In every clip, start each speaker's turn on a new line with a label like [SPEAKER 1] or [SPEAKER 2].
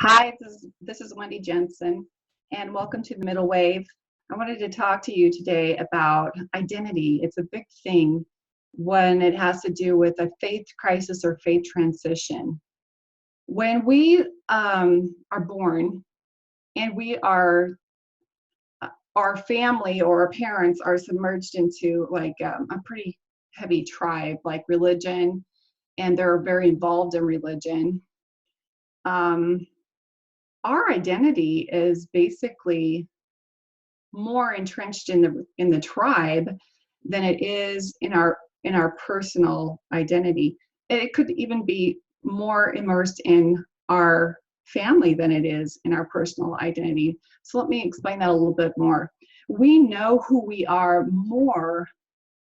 [SPEAKER 1] Hi, this is Wendi Jensen, and welcome to the Middle Wave. I wanted to talk to you today about identity. It's a big thing when it has to do with a faith crisis or faith transition. When we are born and we are, our family or our parents are submerged into a pretty heavy tribe, like religion, and they're very involved in religion. Um, our identity is basically more entrenched in the tribe than it is in our personal identity. And it could even be more immersed in our family than it is in our personal identity. So let me explain that a little bit more. We know who we are more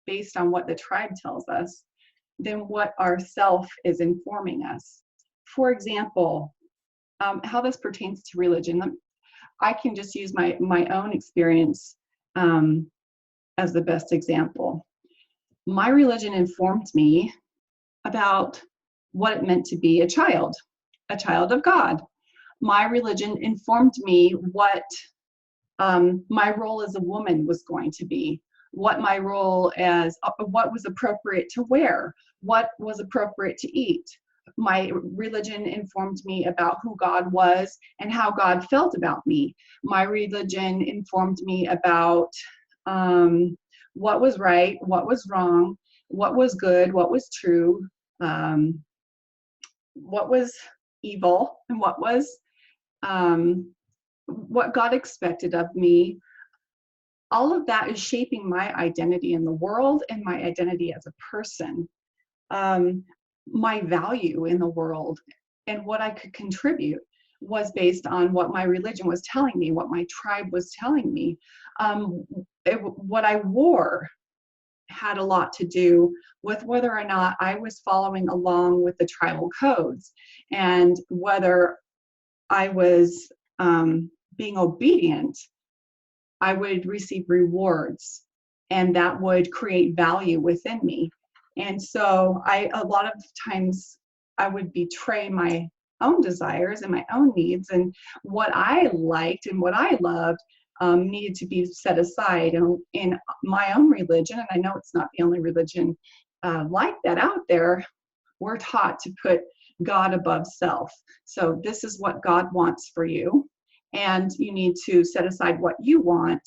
[SPEAKER 1] based on what the tribe tells us than what our self is informing us. For example, how this pertains to religion, I can just use my own experience as the best example. My religion informed me about what it meant to be a child of God. My religion informed me what my role as a woman was going to be, what my role as, what was appropriate to wear, what was appropriate to eat. My religion informed me about who God was and how God felt about me. My religion informed me about what was right, what was wrong, what was good, what was true, what was evil, and what God expected of me. All of that is shaping my identity in the world and my identity as a person. My value in the world and what I could contribute was based on what my religion was telling me, what my tribe was telling me. What I wore had a lot to do with whether or not I was following along with the tribal codes and whether I was being obedient. I would receive rewards, and that would create value within me. And so a lot of times I would betray my own desires and my own needs, and what I liked and what I loved needed to be set aside. And in my own religion, and I know it's not the only religion like that out there, we're taught to put God above self. So this is what God wants for you, and you need to set aside what you want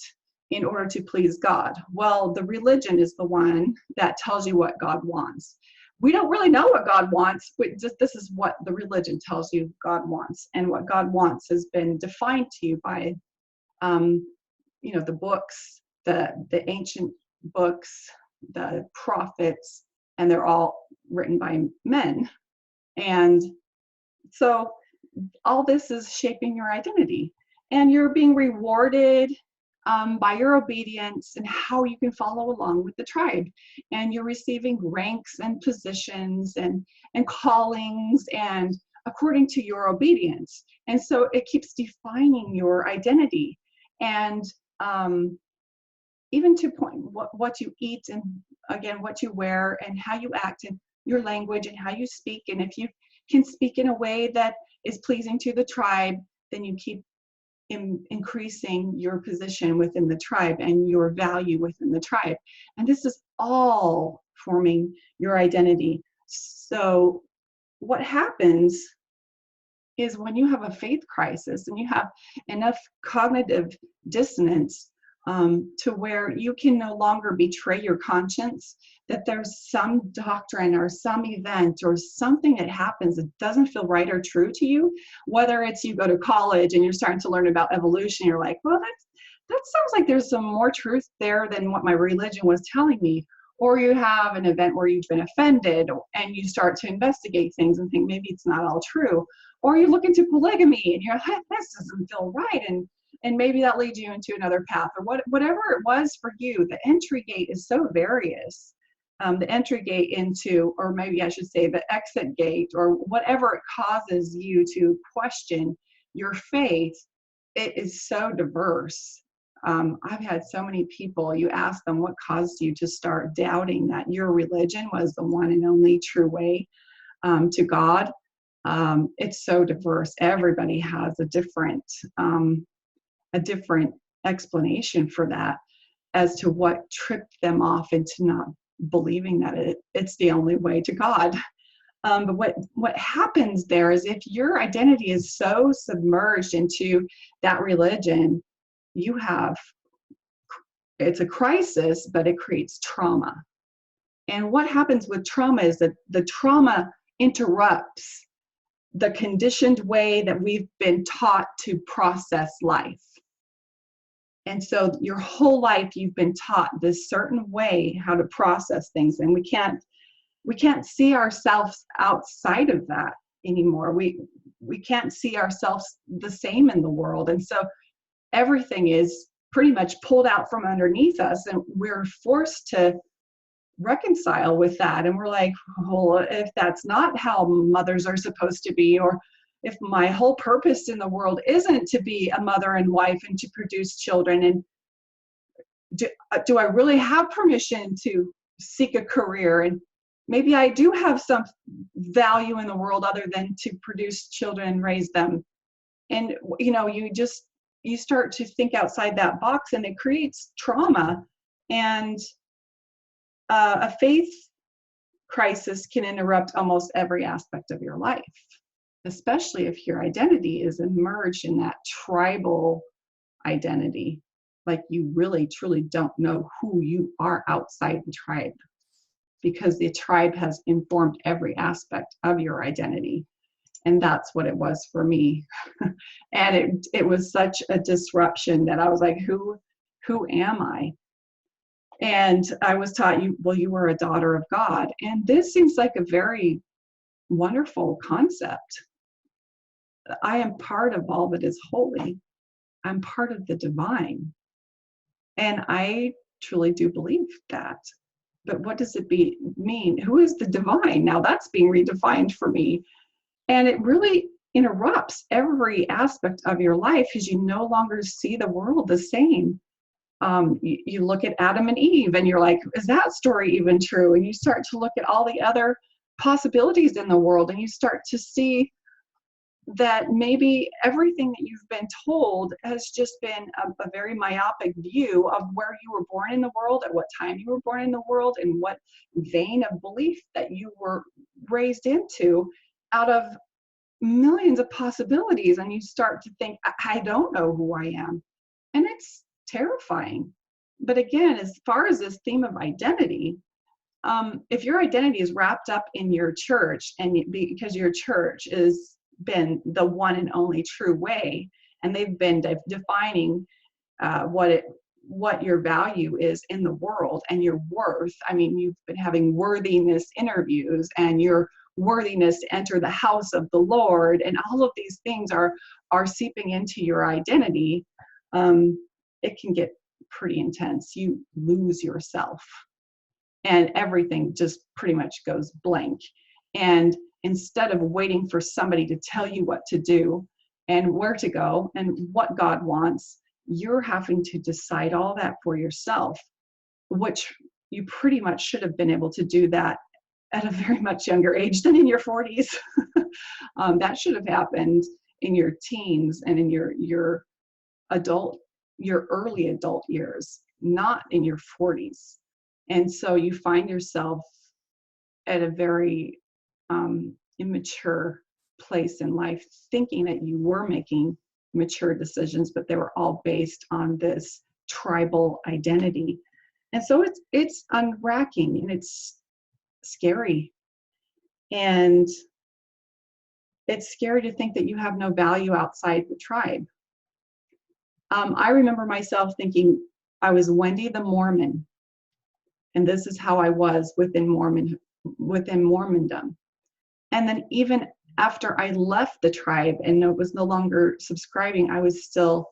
[SPEAKER 1] in order to please God. Well, the religion is the one that tells you what God wants. We don't really know what God wants, but just this is what the religion tells you God wants. And what God wants has been defined to you by the books, the ancient books, the prophets, and they're all written by men. And so all this is shaping your identity, and you're being rewarded by your obedience and how you can follow along with the tribe. And you're receiving ranks and positions and callings and according to your obedience. And so it keeps defining your identity. And even to point what you eat, and again what you wear and how you act, and your language and how you speak. And if you can speak in a way that is pleasing to the tribe, then you keep increasing your position within the tribe and your value within the tribe. And this is all forming your identity. So what happens is when you have a faith crisis and you have enough cognitive dissonance to where you can no longer betray your conscience, that there's some doctrine or some event or something that happens that doesn't feel right or true to you, whether it's you go to college and you're starting to learn about evolution, you're like, well, that sounds like there's some more truth there than what my religion was telling me. Or you have an event where you've been offended and you start to investigate things and think maybe it's not all true. Or you look into polygamy and you're like, this doesn't feel right. And maybe that leads you into another path, or whatever it was for you. The entry gate is so various. The entry gate into, or maybe I should say the exit gate, or whatever it causes you to question your faith, it is so diverse. I've had so many people, you ask them what caused you to start doubting that your religion was the one and only true way to God. It's so diverse. Everybody has a different explanation for that as to what tripped them off into not believing that it's the only way to God. But what happens there is if your identity is so submerged into that religion, it's a crisis, but it creates trauma. And what happens with trauma is that the trauma interrupts the conditioned way that we've been taught to process life. And so your whole life you've been taught this certain way how to process things, and we can't see ourselves outside of that anymore. We can't see ourselves the same in the world. And so everything is pretty much pulled out from underneath us, and we're forced to reconcile with that. And we're like, well, if that's not how mothers are supposed to be, or if my whole purpose in the world isn't to be a mother and wife and to produce children, and do I really have permission to seek a career? And maybe I do have some value in the world other than to produce children and raise them. And, you start to think outside that box, and it creates trauma. And a faith crisis can interrupt almost every aspect of your life, especially if your identity is immersed in that tribal identity. Like you really, truly don't know who you are outside the tribe, because the tribe has informed every aspect of your identity. And that's what it was for me. And it was such a disruption that I was like, who am I? And I was taught, you were a daughter of God. And this seems like a very wonderful concept. I am part of all that is holy. I'm part of the divine. And I truly do believe that. But what does it mean? Who is the divine? Now that's being redefined for me. And it really interrupts every aspect of your life, because you no longer see the world the same. You look at Adam and Eve and you're like, is that story even true? And you start to look at all the other possibilities in the world, and you start to see that maybe everything that you've been told has just been a very myopic view of where you were born in the world, at what time you were born in the world, and what vein of belief that you were raised into, out of millions of possibilities. And you start to think, I don't know who I am. And it's terrifying. But again, as far as this theme of identity, if your identity is wrapped up in your church, and because your church has been the one and only true way, and they've been defining what your value is in the world and your worth. I mean, you've been having worthiness interviews, and your worthiness to enter the house of the Lord, and all of these things are seeping into your identity. It can get pretty intense. You lose yourself, and everything just pretty much goes blank. And instead of waiting for somebody to tell you what to do and where to go and what God wants, you're having to decide all that for yourself, which you pretty much should have been able to do that at a very much younger age than in your 40s. That should have happened in your teens and in your early adult years, not in your 40s. And so you find yourself at a very immature place in life, thinking that you were making mature decisions, but they were all based on this tribal identity. And so it's unracking, and it's scary. And it's scary to think that you have no value outside the tribe. I remember myself thinking I was Wendi the Mormon, and this is how I was within Mormondom. And then even after I left the tribe and was no longer subscribing, I was still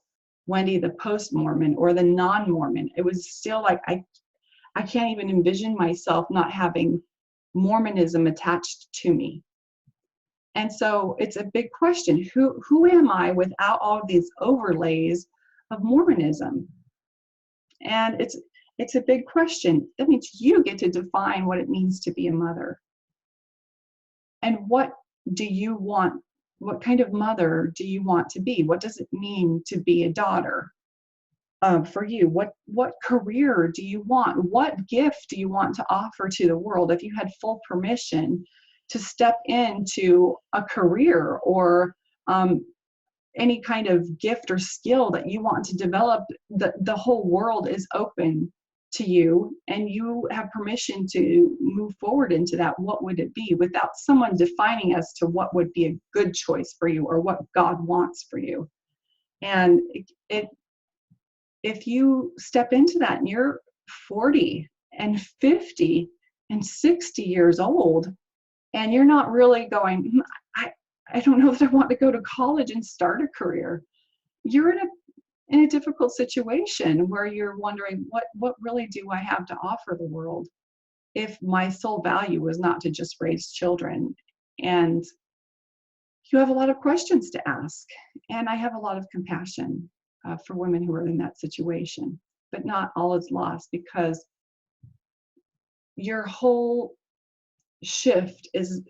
[SPEAKER 1] Wendi the post-Mormon, or the non-Mormon. It was still like, I can't even envision myself not having Mormonism attached to me. And so it's a big question. Who am I without all of these overlays of Mormonism? And it's a big question. That means you get to define what it means to be a mother. And what do you want? What kind of mother do you want to be? What does it mean to be a daughter? For you, what career do you want? What gift do you want to offer to the world? If you had full permission to step into a career or any kind of gift or skill that you want to develop, the whole world is open to you, and you have permission to move forward into that. What would it be, without someone defining as to what would be a good choice for you or what God wants for you? And if you step into that and you're 40 and 50 and 60 years old, and you're not really going, I don't know if I want to go to college and start a career, you're in a difficult situation where you're wondering, what really do I have to offer the world if my sole value was not to just raise children? And you have a lot of questions to ask. And I have a lot of compassion for women who are in that situation. But not all is lost, because your whole shift is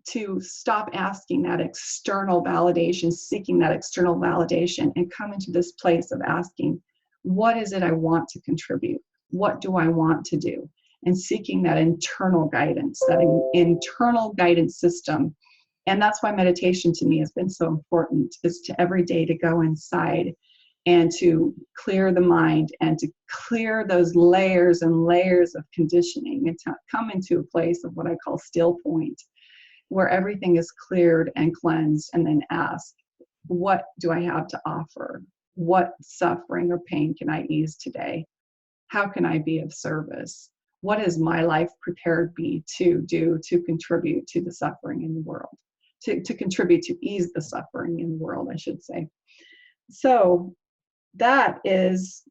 [SPEAKER 1] to stop asking that external validation, seeking that external validation, and come into this place of asking, what is it I want to contribute? What do I want to do? And seeking that internal guidance, that internal guidance system. And that's why meditation to me has been so important, is to every day to go inside and to clear the mind and to clear those layers and layers of conditioning, and to come into a place of what I call still point, where everything is cleared and cleansed, and then ask, what do I have to offer? What suffering or pain can I ease today? How can I be of service? What is my life prepared me to do to contribute to the suffering in the world? To contribute to ease the suffering in the world, I should say. So that is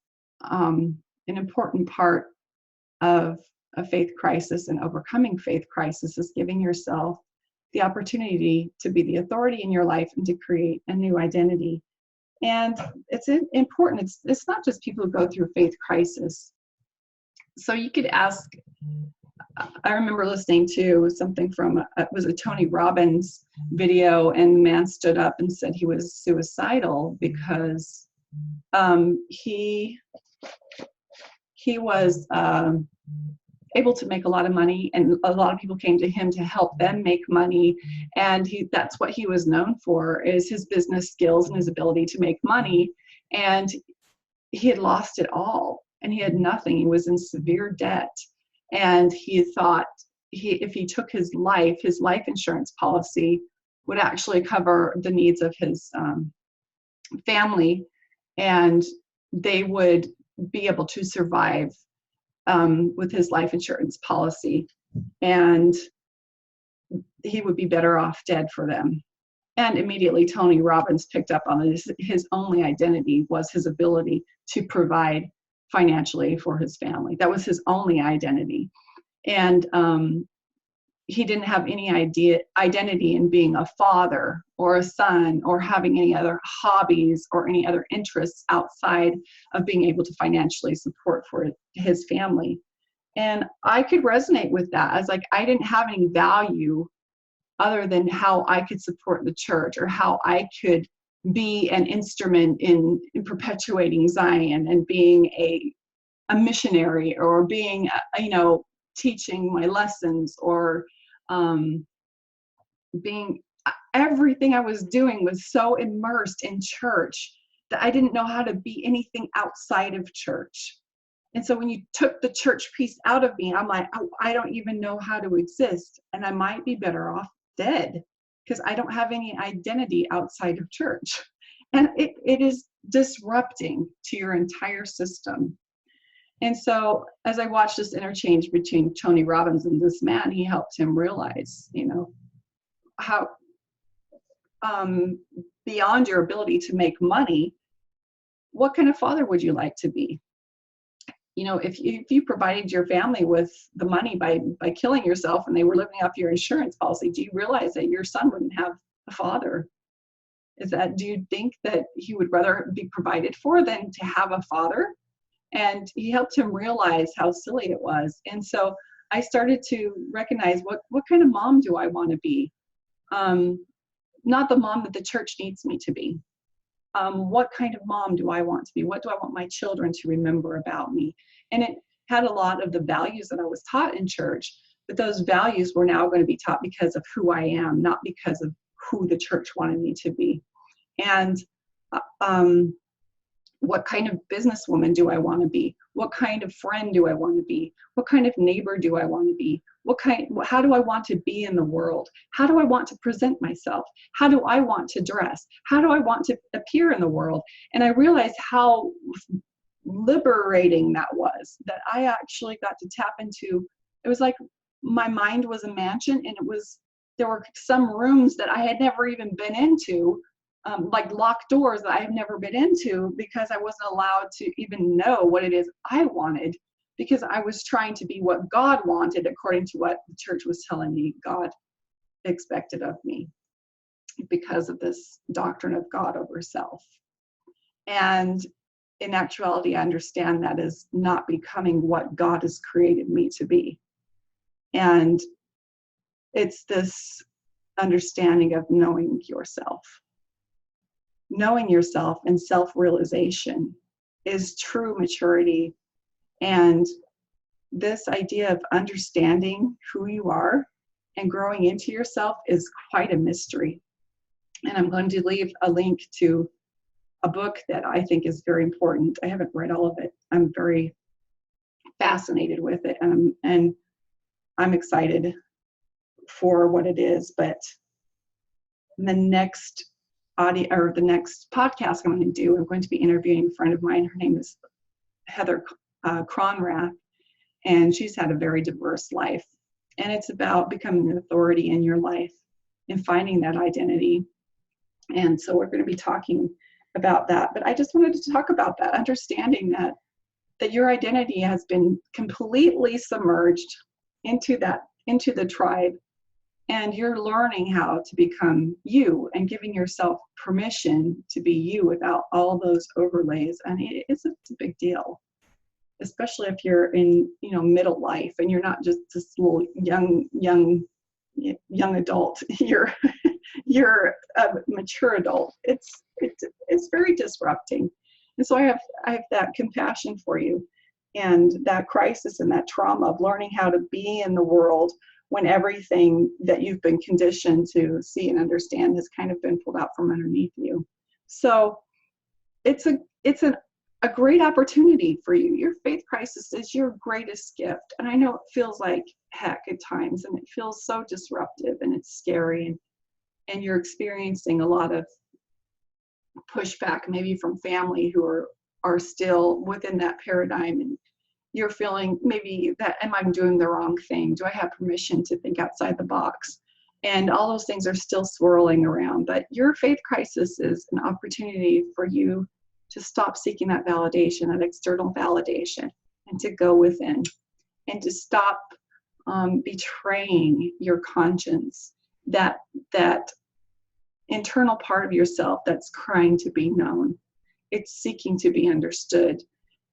[SPEAKER 1] an important part of a faith crisis, and overcoming faith crisis is giving yourself the opportunity to be the authority in your life and to create a new identity. And it's important. It's not just people who go through faith crisis. So you could ask, I remember listening to something from, it was a Tony Robbins video, and the man stood up and said he was suicidal because he was able to make a lot of money, and a lot of people came to him to help them make money, and that's what he was known for, is his business skills and his ability to make money. And he had lost it all, and he had nothing. He was in severe debt, and he thought if he took his life insurance policy would actually cover the needs of his family, and they would be able to survive with his life insurance policy, and he would be better off dead for them. And immediately Tony Robbins picked up on this. His only identity was his ability to provide financially for his family. That was his only identity. And he didn't have any identity in being a father or a son, or having any other hobbies or any other interests outside of being able to financially support for his family. And I could resonate with that. I was like, I didn't have any value other than how I could support the church, or how I could be an instrument in perpetuating Zion, and being a missionary, or being, teaching my lessons, or being, everything I was doing was so immersed in church that I didn't know how to be anything outside of church. And so when you took the church piece out of me, I'm like, oh, I don't even know how to exist, and I might be better off dead, because I don't have any identity outside of church. And it is disrupting to your entire system. And so as I watched this interchange between Tony Robbins and this man, he helped him realize, how beyond your ability to make money, what kind of father would you like to be? If you provided your family with the money by killing yourself, and they were living off your insurance policy, do you realize that your son wouldn't have a father? Do you think that he would rather be provided for than to have a father? And he helped him realize how silly it was. And so I started to recognize, what kind of mom do I want to be? not the mom that the church needs me to be. What kind of mom do I want to be? What do I want my children to remember about me? And it had a lot of the values that I was taught in church, but those values were now going to be taught because of who I am, not because of who the church wanted me to be. And what kind of businesswoman do I want to be? What kind of friend do I want to be? What kind of neighbor do I want to be? How do I want to be in the world? How do I want to present myself? How do I want to dress? How do I want to appear in the world? And I realized how liberating that was, that I actually got to tap into. It was like my mind was a mansion, and there were some rooms that I had never even been into, like locked doors that I have never been into, because I wasn't allowed to even know what it is I wanted, because I was trying to be what God wanted according to what the church was telling me God expected of me, because of this doctrine of God over self. And in actuality, I understand that is not becoming what God has created me to be. And it's this understanding of knowing yourself. Knowing yourself and self-realization is true maturity. And this idea of understanding who you are and growing into yourself is quite a mystery. And I'm going to leave a link to a book that I think is very important. I haven't read all of it. I'm very fascinated with it, and I'm excited for what it is. But the next audio, or the next podcast I'm going to do, I'm going to be interviewing a friend of mine. Her name is Heather Cron, Rapp, and she's had a very diverse life. And it's about becoming an authority in your life and finding that identity. And so we're going to be talking about that. But I just wanted to talk about that, understanding that your identity has been completely submerged into the tribe, and you're learning how to become you and giving yourself permission to be you without all those overlays. And it's a big deal, especially if you're in middle life and you're not just this little young adult. You're a mature adult. It's very disrupting. And so I have that compassion for you, and that crisis and that trauma of learning how to be in the world when everything that you've been conditioned to see and understand has kind of been pulled out from underneath you. So it's a great opportunity for you. Your faith crisis is your greatest gift. And I know it feels like heck at times, and it feels so disruptive, and it's scary, and you're experiencing a lot of pushback, maybe from family who are still within that paradigm, and you're feeling maybe that, am I doing the wrong thing? Do I have permission to think outside the box? And all those things are still swirling around. But your faith crisis is an opportunity for you to stop seeking that validation, that external validation, and to go within, and to stop betraying your conscience, that internal part of yourself that's crying to be known. It's seeking to be understood,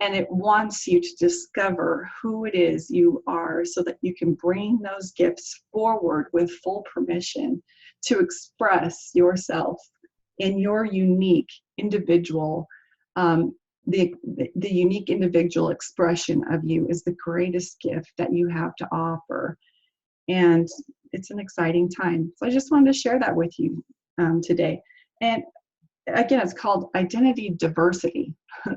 [SPEAKER 1] and it wants you to discover who it is you are, so that you can bring those gifts forward with full permission to express yourself in your unique individual. The unique individual expression of you is the greatest gift that you have to offer, and it's an exciting time. So I just wanted to share that with you today. And again, it's called identity diversity.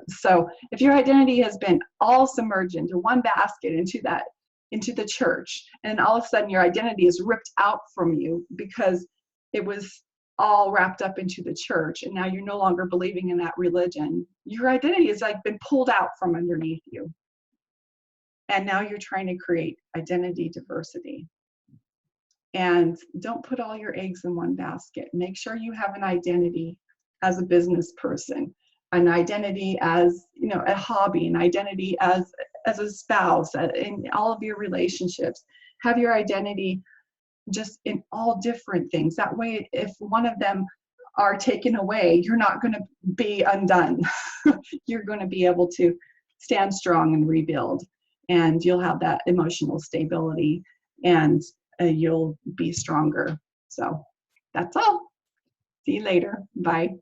[SPEAKER 1] So if your identity has been all submerged into one basket, into the church, and all of a sudden your identity is ripped out from you because it was all wrapped up into the church, and now you're no longer believing in that religion, your identity has like been pulled out from underneath you. And now you're trying to create identity diversity. And don't put all your eggs in one basket. Make sure you have an identity as a business person, an identity as, a hobby, an identity as a spouse, in all of your relationships. Have your identity just in all different things. That way, if one of them are taken away, you're not going to be undone. You're going to be able to stand strong and rebuild, and you'll have that emotional stability, and you'll be stronger. So That's all. See you later. Bye.